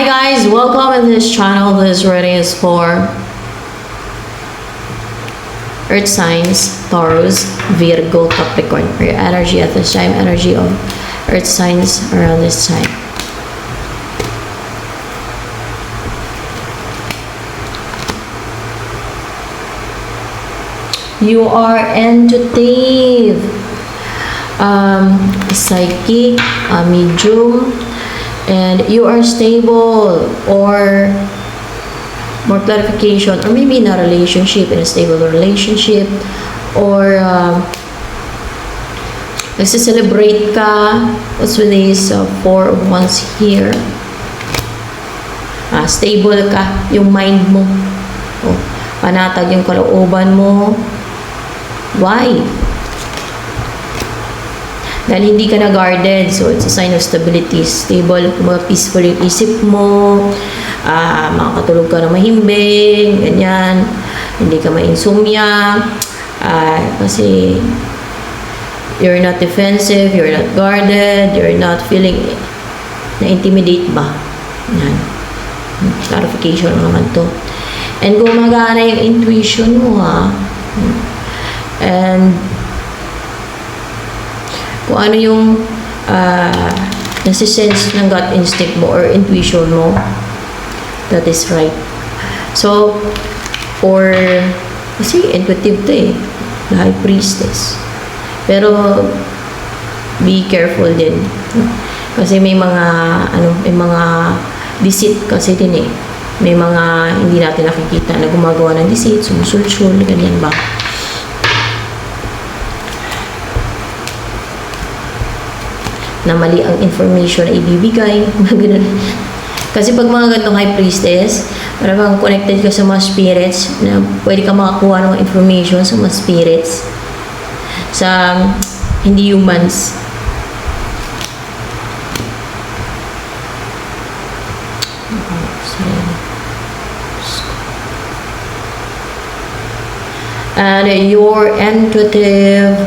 Hi guys, welcome in this channel. This reading is for Earth signs, Taurus, Virgo, Capricorn. For your energy at this time, energy of Earth signs around this time. You are intuitive, psychic, medium, and you are stable, or more clarification, or maybe in a relationship, in a stable relationship, or nagse-celebrate ka. What's with this Four of Wands here? Stable ka, yung mind mo. Panatag yung kalooban mo. Why? Dahil hindi ka na guarded, so it's a sign of stability, stable, peaceful yung isip mo, makakatulog ka na mahimbing, ganyan, hindi ka ma-insomnia, kasi you're not defensive, you're not guarded, you're not feeling na-intimidate ba? Yan. Clarification naman to. And gumagana yung intuition mo, ha? And kung ano yung nasisense ng gut instinct mo or intuition mo, that is right. So, kasi intuitive to the High Priestess. Pero, be careful din. Kasi may mga deceit kasi din May mga hindi natin nakikita na gumagawa ng deceit, sumusulsul, ganyan ba? Na mali ang information na ibibigay. Kasi pag mga ganitong High Priestess, parang connected ka sa mga spirits na pwede ka makakuha ng information sa mga spirits, sa hindi humans. And you're intuitive.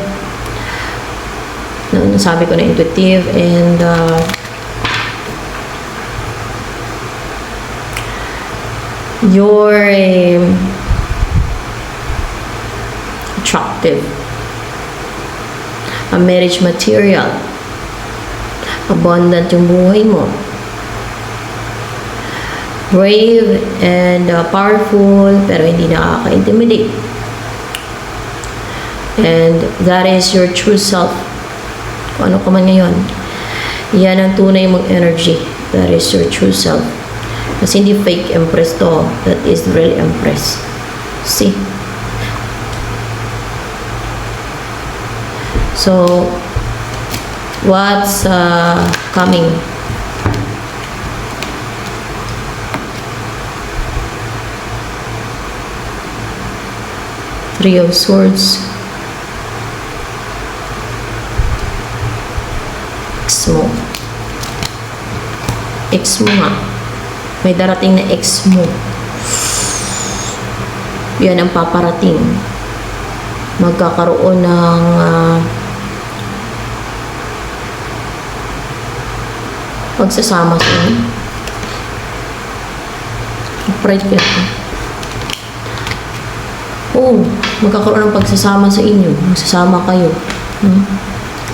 Nasabi ko na intuitive, and you're attractive, a marriage material, abundant yung buhay mo, brave and powerful, pero hindi nakaka-intimidate, and that is your true self. Kung ano ka man ngayon, yan ang tunay mong energy. That is your true self. Kasi hindi fake Empress to. That is real Empress. See? So, what's coming? Three of Swords. Ex mo nga. May darating na ex mo. Yan ang paparating. Magkakaroon ng pagsasama sa inyo. Upright ka. Magkakaroon ng pagsasama sa inyo. Magsasama kayo.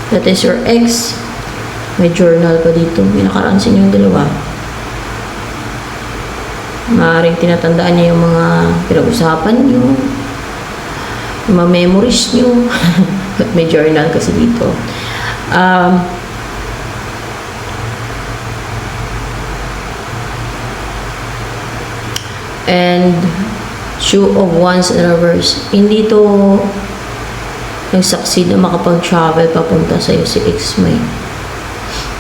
That is your ex. May journal pa dito. May nakaraan sa inyong dalawa. Maaaring tinatandaan niya yung mga pinag-usapan niyo. Yung mga memories niyo. At may journal kasi dito. And Two of Wands in reverse. Hindi to nag-succeed na makapag-travel papunta sa'yo si ex mo.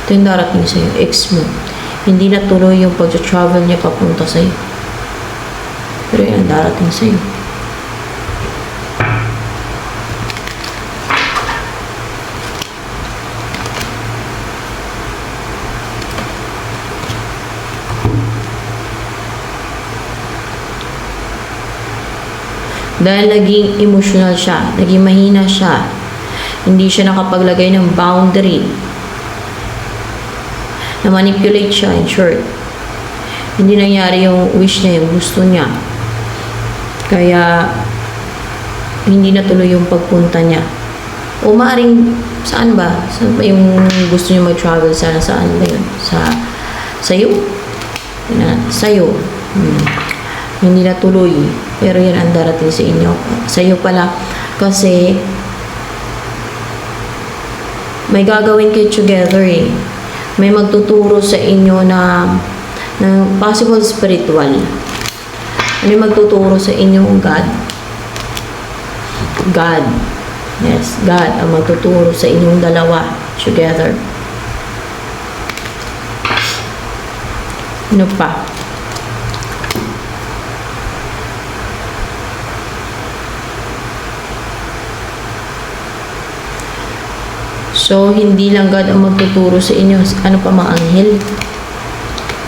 Ito yung darating sa'yo, ex mo. Hindi natuloy yung pag-travel niya papunta sa'yo. Pero yan, darating sa'yo. Dahil naging emotional siya, naging mahina siya, hindi siya nakapaglagay ng boundary, na manipulate siya, in short. Hindi nangyari yung wish niya, yung gusto niya. Kaya, hindi natuloy yung pagpunta niya. O maaaring, saan ba? Saan ba yung gusto niya mag-travel? Saan ba yun? Sa'yo? Sa'yo. Hindi natuloy. Pero yan ang darating sa inyo. Sa'yo pala. Kasi, may gagawin kayo together eh. May magtuturo sa inyo na possible spiritual. May magtuturo sa inyong God. God. Yes, God ang magtuturo sa inyong dalawa together. Ano pa? So, hindi lang God ang magtuturo sa inyo. Ano pa mga anghel?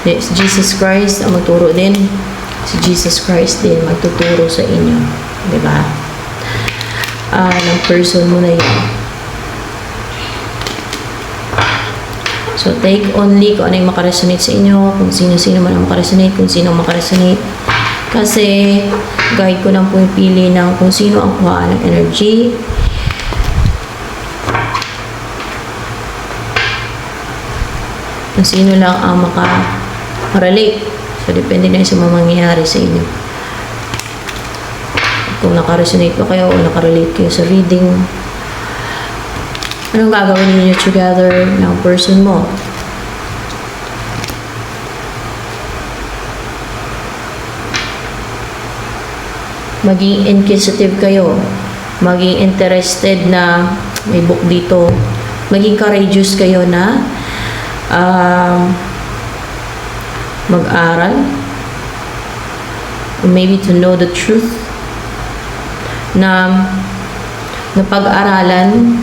Yes, Jesus Christ ang magturo din. Si Jesus Christ din magtuturo sa inyo. Diba? Ng person mo na yun. So, take only kung ano yung makaresonate sa inyo, kung sino-sino man ang makaresonate, kung sino ang makaresonate. Kasi, guide ko lang po yung pili ng kung sino ang kuhaan ng energy. Kung sino lang ang maka-relate. So, depende na sa mga mangyayari sa inyo. Kung naka-resonate ba kayo o naka-relate kayo sa reading, anong gagawin niyo together ng person mo? Maging inquisitive kayo. Maging interested na may book dito. Maging courageous kayo na mag-aral. Maybe to know the truth. Na pag-aralan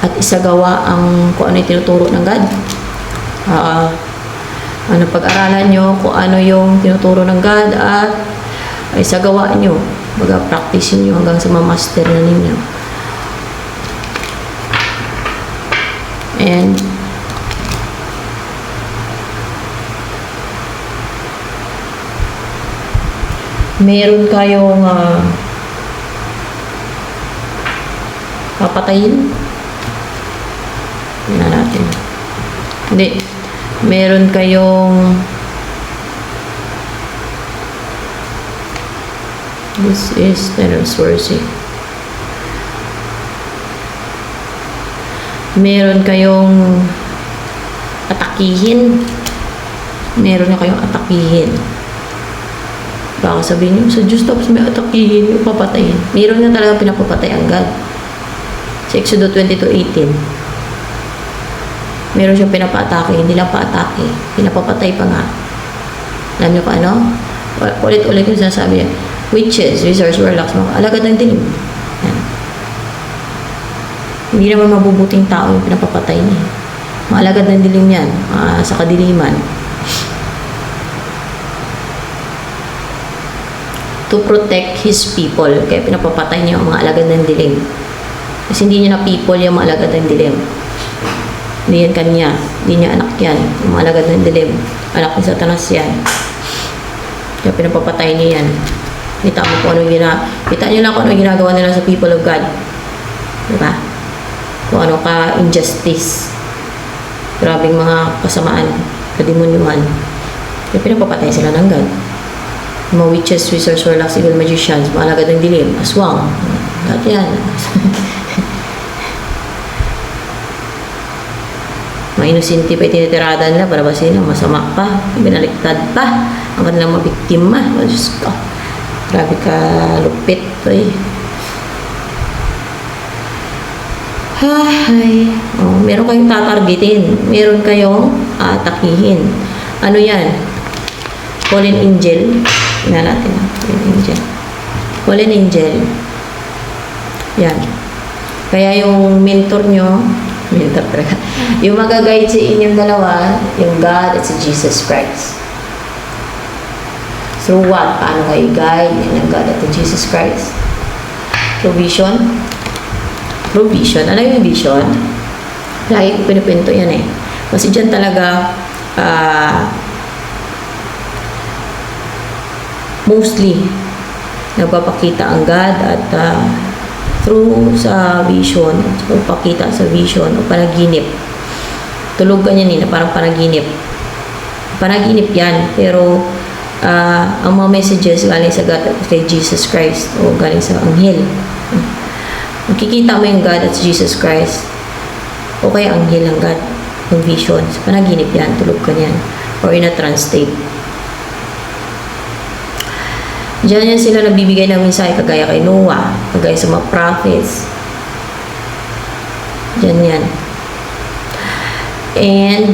at isagawa ang kung ano yung tinuturo ng God. Pag-aralan nyo kung ano yung tinuturo ng God at isagawa nyo. Mag-practice nyo hanggang sa ma-master na ninyo. And meron kayong papatayin. Tingnan natin. Hindi. Meron kayong this is Ten of Swords. Meron kayong atakihin. Meron na kayong atakihin. Baka sabihin nyo, sa Diyos tapos may atakihin, papatayin. Meron nga talaga pinapapatay ang God. Sa Exodus 22:18. Meron siyang pinapa-atake, hindi lang pa-atake. Pinapapatay pa nga. Alam niyo pa ano? Ulit-ulit yung sinasabi niya. Witches, wizards, warlocks, mga alagad ng dilim. Yan. Hindi naman mabubuting tao yung pinapapatay niya. Mga alagad ng dilim yan. Sa kadiliman. To protect his people. Kaya pinapapatay niya yung mga alagad ng dilim. Kasi hindi niya na people yung mga alagad ng dilim. Hindi yan kanya. Hindi niya anak yan. Yung mga alagad ng dilim. Anak ni Satanas yan. Kaya pinapapatay niya yan. Kita mo kung ano kita niyo lang kung ano ginagawa nila sa people of God. Diba? Kung ano ka injustice. Grabing mga kasamaan. Kademonyuhan. Kaya pinapapatay sila ng God. Mga witches, wizards, warlocks, evil magicians, mga alagad ng dilim, aswang. Lahat yan. Mga inusinti pa itinitirada nila para ba sino masama pa, binaliktad pa ang kanilang mga biktima. Oh, Diyos ko, grabe ka lupit to eh. Hay. Meron kayong tatargetin, meron kayong atakihin. Ano yan? Fallen angel. Tingnan natin. Fallen angel. Fallen angel. Yan. Kaya yung mentor nyo, mentor talaga, yung mag-guide sa inyong dalawa, yung God at si Jesus Christ. Through what? Paano kayo guide ng God at si Jesus Christ? Through vision. Through vision. Ano yung vision? Lagi ko pinipinto yan eh. Kasi dyan talaga, mostly, nagpapakita ang God at through sa vision, pagpapakita sa vision o panaginip. Tulog ka niyan na parang panaginip. Panaginip yan, pero ang mga messages galing sa God at kay Jesus Christ o galing sa anghel. Makikita mo yung God at Jesus Christ o kaya anghel ng God, yung vision. So, panaginip yan, tulog ka niyan. Or in a trance state. Diyan yan sila nagbibigay ng mensahe kagaya kay Noah, kagaya sa mga prophets. Diyan yan. And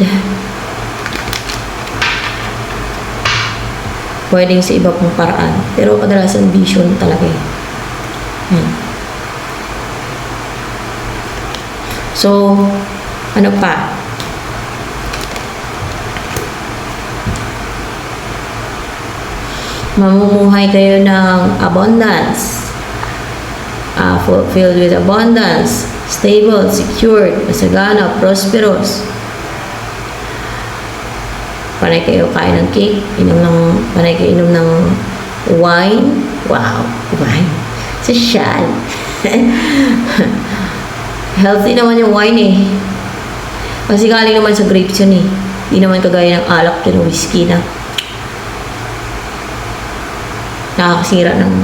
pwedeng sa iba pang paraan. Pero kadalasan vision talaga eh. Yan. So, ano pa? Mamumuhay kayo ng abundance. Filled with abundance. Stable, secured, masagana, prosperous. Panay kayo kain ng cake. Panay kayo inom ng wine. Wow, wine. Social. Healthy naman yung wine eh. Kasi galing naman sa grapes yun eh. Hindi naman kagaya ng alak yun, whiskey na nakakasira ng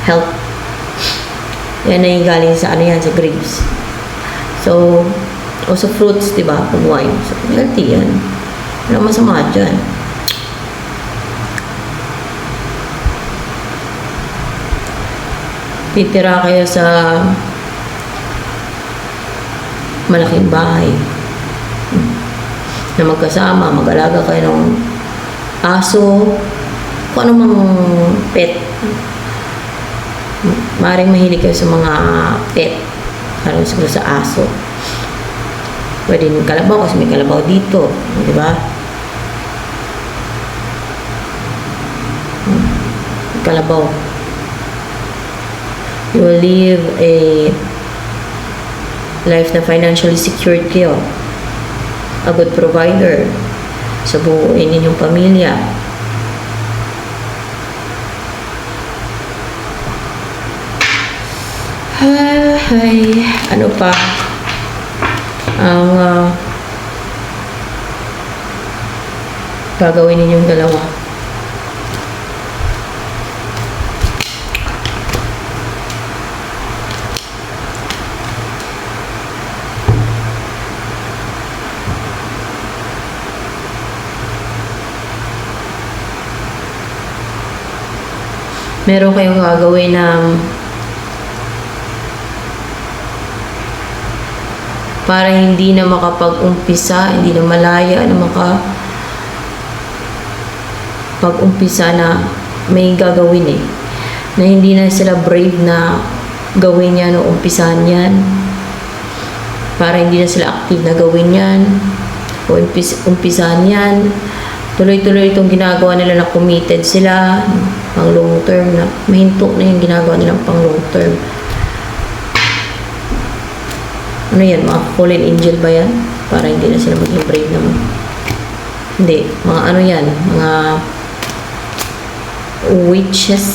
health. Yan na yung galing sa ano yan, sa grapes. So, o sa fruits, diba? Pag wine. So, healthy yan. Walang masama dyan. Titira kayo sa malaking bahay na magkasama, mag-alaga kayo ng aso, kung ano mang pet. Maring mahilig kayo sa mga pet, lalo siguro sa aso. Pwede yung kalabaw kasi may kalabaw dito, di ba? Kalabaw. You will live a life na financially secured kayo. A good provider sa buuin ninyong pamilya. Ay, ano pa? Ang gagawin ninyong dalawa. Meron kayong gagawin ng para hindi na makapag-umpisa, hindi na malaya na pag-umpisa na may gagawin eh. Na hindi na sila brave na gawin yan o umpisahan yan. Para hindi na sila active na gawin yan o umpisahan yan. Tuloy-tuloy itong ginagawa nila na committed sila pang long term na mahinto na yung ginagawa nilang pang long term. Ano yan? Mga fallen angel ba yan? Para hindi na sila maging brave naman. Hindi. Mga ano yan? Mga witches.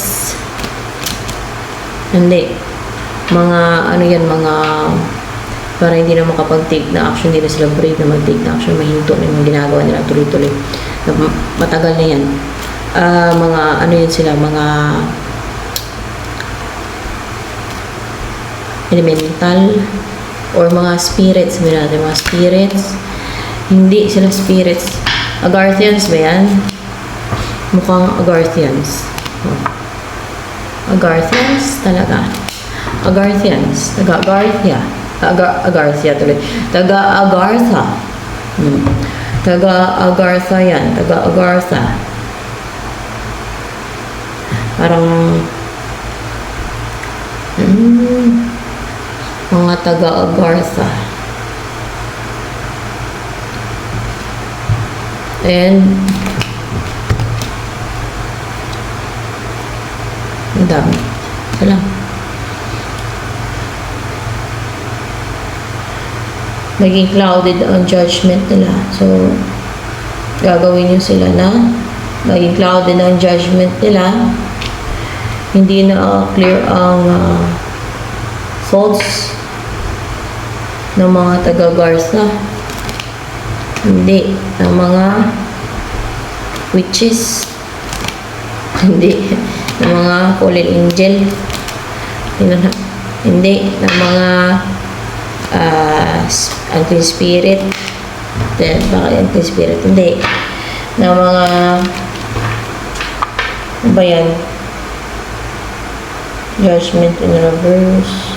Hindi. Mga ano yan? Mga para hindi na makapag-take na action, hindi na sila brave na mag-take na action, mahinto na yung ginagawa nila tuloy-tuloy. Matagal na yan. Mga ano yun sila? Mga elemental or mga spirits, sabi natin, mga spirits. Hindi sila spirits. Agarthians ba yan? Mukhang Agarthians. Agarthians talaga. Agarthians. Taga-Agarthia. Agarthia tuloy. Taga-Agartha. Taga-Agartha yan. Taga-Agartha. Parang mga taga-Agartha. And ang dami. Ito lang. maging clouded ang judgment nila. So, gagawin nyo sila na maging clouded ang judgment nila. Hindi na clear ang thoughts ng mga taga-Garza. Hindi. Ng mga witches. Hindi. Ng mga fallen angel. Hindi. Ng mga unclean spirit. Baka unclean spirit. Hindi. Ng mga ano ba yan? Judgment in reverse.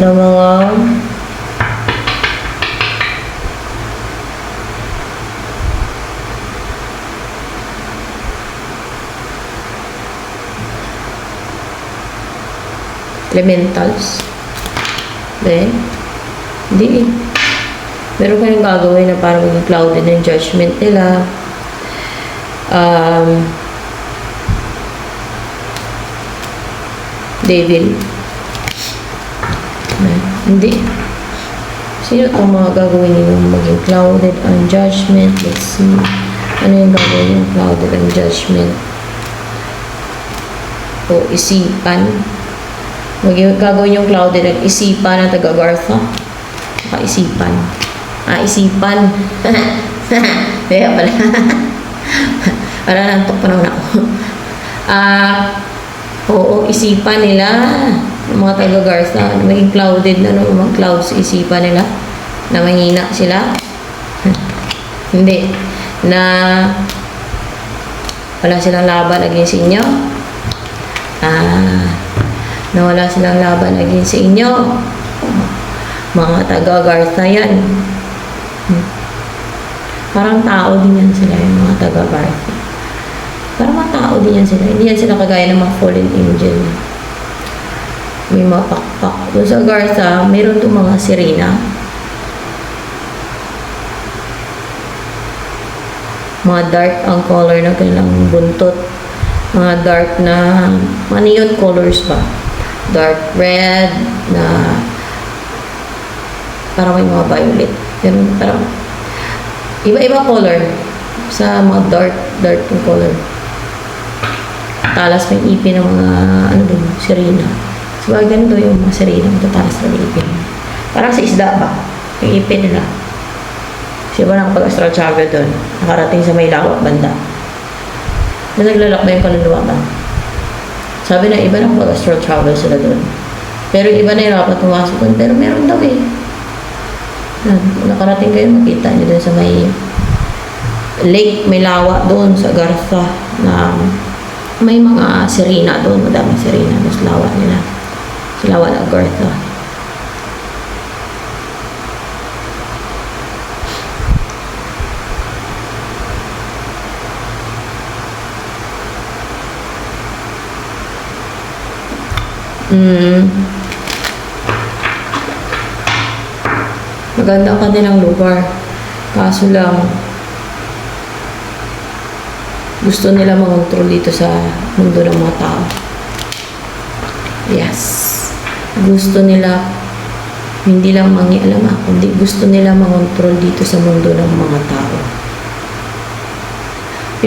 Ng mga elementals. Then, hindi. Meron kayong gagawin na para maging clouded ng judgment nila. Devil. Hindi. Sino ang mga gagawin ninyo maging clouded ang judgment? Let's see. Ano yung gagawin yung clouded ang judgment? O isipan. Gagawin yung clouded ang isipan ng taga-Garza. Isipan. Isipan. Kaya pala. Para nantok pa naman ako. Oo, isipan nila. Yung mga taga-Garza. Maging clouded na mga clouds sa isipan nila. Na mahina sila. Hindi. Na wala silang laban against inyo. Na wala silang laban against sa inyo. Mga taga-Garza yan. Parang tao din yan sila, yung mga taga-Garza. Parang mga tao din yan sila. Hindi yan sila kagaya ng mga fallen angel. May mga pakpak. Doon sa Garza, mayroon itong mga sirena. Mga dark ang color ng kanilang buntot. Mga dark na, mga neon colors ba? Dark red na parang may mga violet. Ganun, parang iba-iba color sa mga dark yung color. Talas may ipin ng mga ano din, sirena. So, ganito yung mga sirena, matatalas na may ipin. Parang sa isda ba? Yung ipin nila. Kasi ba nakapag-astral travel doon? Nakarating sa may lawak banda. Na naglalakbay yung kaluluwa ba? Sabi na iba na mag-astral travel sila doon. Pero iba na irapat pumasok doon. Pero meron daw eh. Nakarating kayo, makita nyo doon sa may lake, may lawa doon sa Garza na may mga sirena doon. Madaming sirena. Mas lawa nila. Sa lawa ng Garza. Maganda ang kanilang lugar. Kaso lang, gusto nila mag-control dito sa mundo ng mga tao. Yes. Gusto nila, hindi lang mangialam kundi gusto nila mag-control dito sa mundo ng mga tao.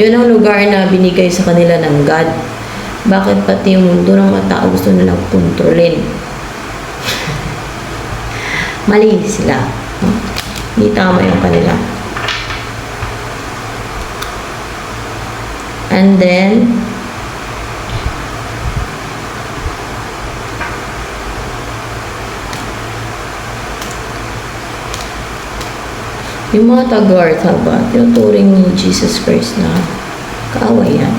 Yun ang lugar na binigay sa kanila ng God. Bakit pati yung mundo ng mga tao gusto nilang kontrolin? Mali sila. Hindi tama yung kanila. And then, yung mga taga-Garza ba, tinuturing ni Jesus Christ na kaaway yan.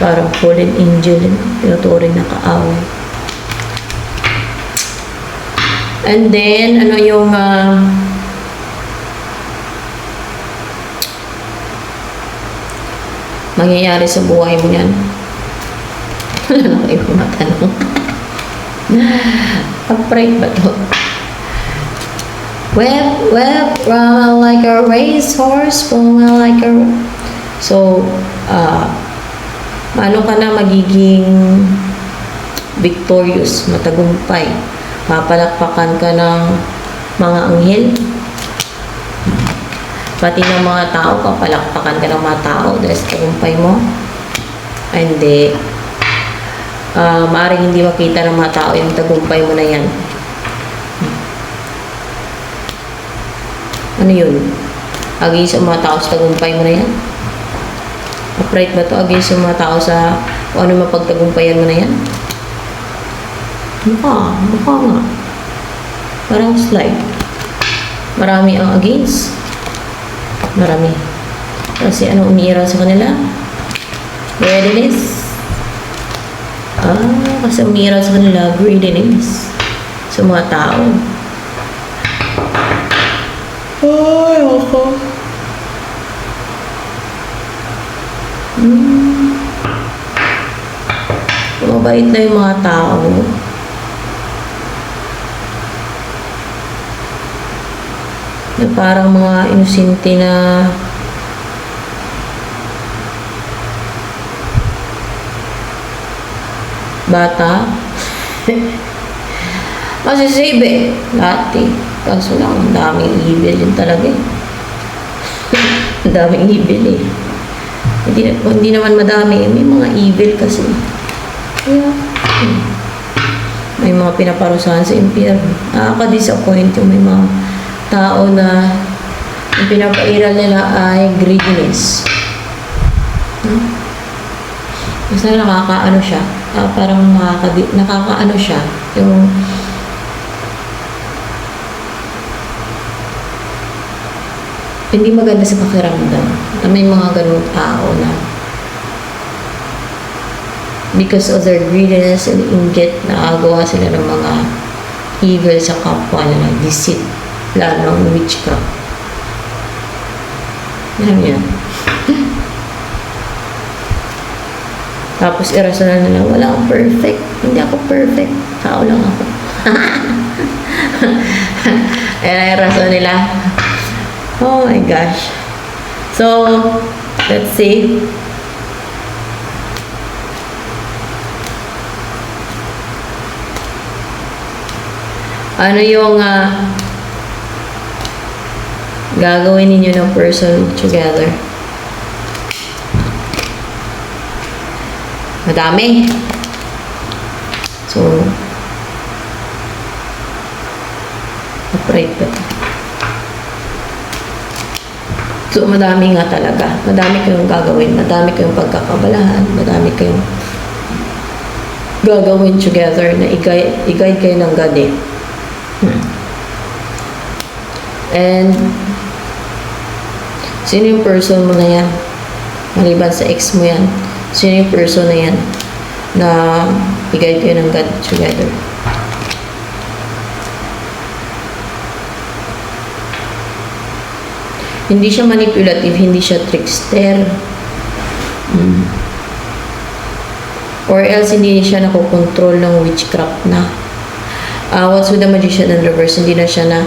Parang fallen angel, tinuturing na kaaway. And then, ano yung mangyayari sa buhay mo yan? Wala na kayo matanong. Upright ba to? Whip, whip, run like a racehorse, pull like a So, paano ka na magiging victorious, matagumpay? Papalakpakan ka ng mga anghel, pati ng mga tao, papalakpakan ka ng mga tao dahil sa tagumpay mo? Ay, hindi. Maaaring hindi makita ng mga tao yung tagumpay mo na yan. Ano yun? Against sa mga tao sa tagumpay mo na yan? Upright ba to against sa mga tao sa kung ano mapagtagumpayan mo na yan? Mukha nga. Parang slide. Marami ang against. Marami. Kasi ano umiiral sa kanila? Readiness. Kasi umiiral sa kanila greediness sa mga tao. Ay, ako. Mabait na yung mga tao. Na parang mga inosente na bata. Kasi save eh. Dati. Kaso lang, ang daming evil yun talaga eh. Ang daming evil eh. Hindi naman madami. May mga evil kasi. Kaya, may mga pinaparusahan sa impyerno. Nakaka-disappoint yung may mga tao na yung pinapairal nila ay greediness. Kasi nakakaano siya. Parang nakakaano siya. Yung hindi maganda sa pakiramdam na may mga ganung tao na because of their greediness and inggit, nakagawa sila ng mga evil sa kapwa nila, deceit, lalo ng witchcraft. Yan. Tapos irasonal nila, wala akong perfect. Hindi ako perfect. Tao lang ako. Ayan, irasonal nila. Oh my gosh. So, let's see. Ano yung gagawin ninyo ng person together? Madami. So, upright ba? So, madami nga talaga. Madami kayong gagawin. Madami kayong pagkakabalahan. Madami kayong gagawin together na i-guide kayo ng God eh. And sino yung person mo na yan? Maliban sa ex mo yan. Sino yung person na yan na i-guide kayo ng God together? Hindi siya manipulative, hindi siya trickster. Or else, hindi siya nakokontrol ng witchcraft na. What's with the magician in reverse? Hindi na siya na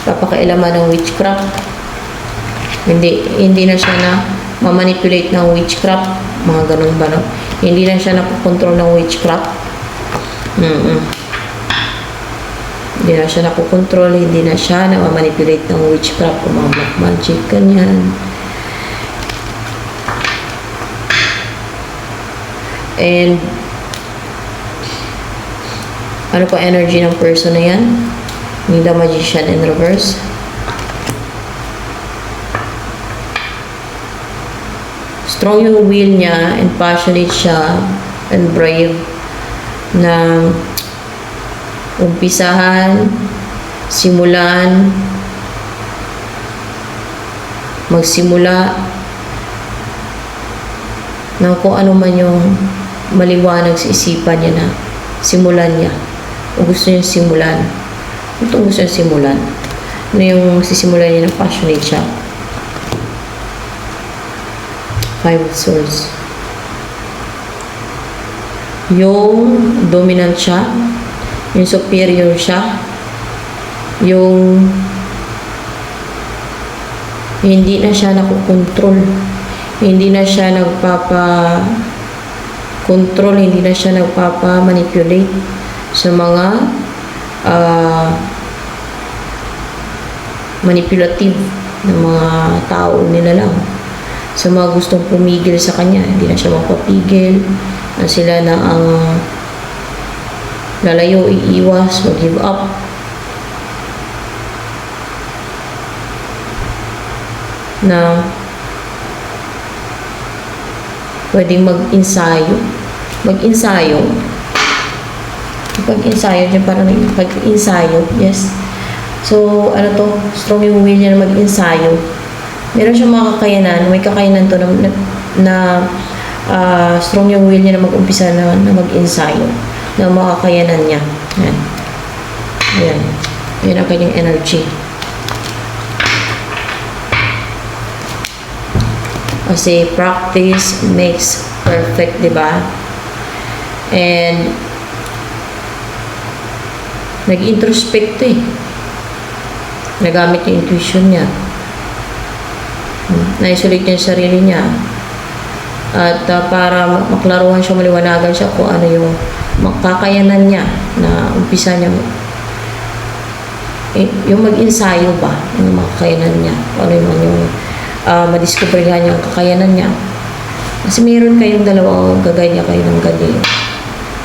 papakailaman ng witchcraft. Hindi na siya na mamanipulate ng witchcraft. Mga ganun ba, no? Hindi na siya nakokontrol ng witchcraft. Hindi na siya nakokontrol, hindi na siya na mamanipulate ng witchcraft o mga black magic, ganyan. And ano pa energy ng person na yan? Yung the magician in reverse. Strong yung will niya and passionate siya and brave na umpisahan, simulan, magsimula ng kung ano man yung maliwanag sa isipan niya na simulan niya. O gusto niya simulan. Ito gusto niya simulan. Ano yung sisimulan niya na passionate siya. 5 of Swords. Yung dominant siya. Yung superior siya. Yung hindi na siya nakukontrol. Hindi na siya control, hindi na siya manipulate sa mga manipulative ng mga tao nila lang. Sa mga gustong pumigil sa kanya, hindi na siya mapapigil. Sila na ang lalayo, iiwas, mag-give up. Na pwedeng mag-ensayo. Mag-ensayo, dyan parang pag-ensayo, yes. So, strong yung will niya na mag-ensayo. Meron siyang mga kakayanan, may kakayanan to na strong yung will niya na mag-umpisa na mag-ensayo, na mga kakayanan niya. Yan. Ayan. Ayan ang kanyang energy. Kasi practice makes perfect, di ba? And nag-introspect to eh. Nagamit yung intuition niya. Na-isolate niya yung sarili niya. At para maklaruhan siya, maliwanagan siya kung ano yung makakayanan niya na umpisa niya. Yung mag-ensayo ba, yung makakayanan niya. Kung ano yung madiscoverhan niya ang kakayanan niya. Kasi meron kayong dalawa, gagay niya kayo ng gadi.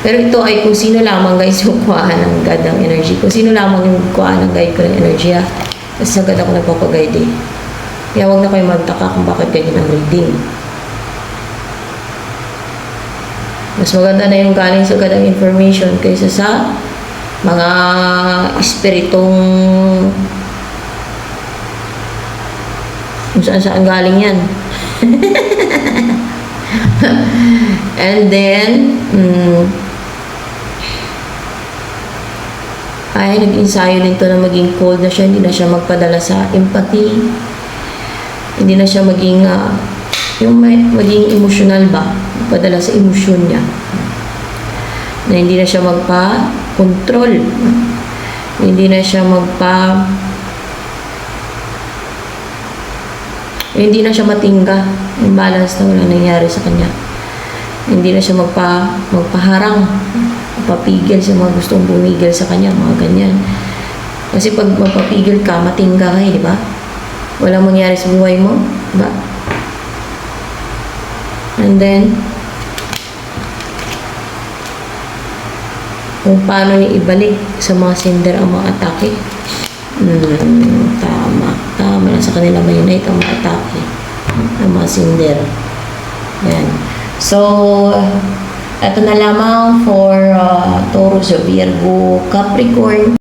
Pero ito ay kung sino lamang guys yung kuhaan ng God ng energy. Kung sino lamang yung kuhaan ng guide ko ng energy ha. Kasi agad ako nagpapaguide eh. Kaya huwag na kayo magtaka kung bakit ganyan ang reading. Mas maganda na yung galing sa God ang information kaysa sa mga espiritong kung saan galing yan. And then ay nag-ensayo din to na maging cold na siya, hindi na siya magpadala sa empathy, hindi na siya maging maging emotional ba, magpadala sa emosyon niya, na hindi na siya magpa-control, hindi na siya hindi na siya matingga, yung balance na wala nangyari sa kanya. Hindi na siya magpaharang, magpapigil sa mga gustong bumigil sa kanya, mga ganyan. Kasi pag magpapigil ka, matingga ka di ba? Walang mangyari sa buhay mo, di ba? And then, kung paano niya ibalik sa mga sender ang mga atake. Tama na sa kanila ma-unite ang mga atake ng mga sender. Yan. So, ito na lamang for Taurus, Virgo, Capricorn.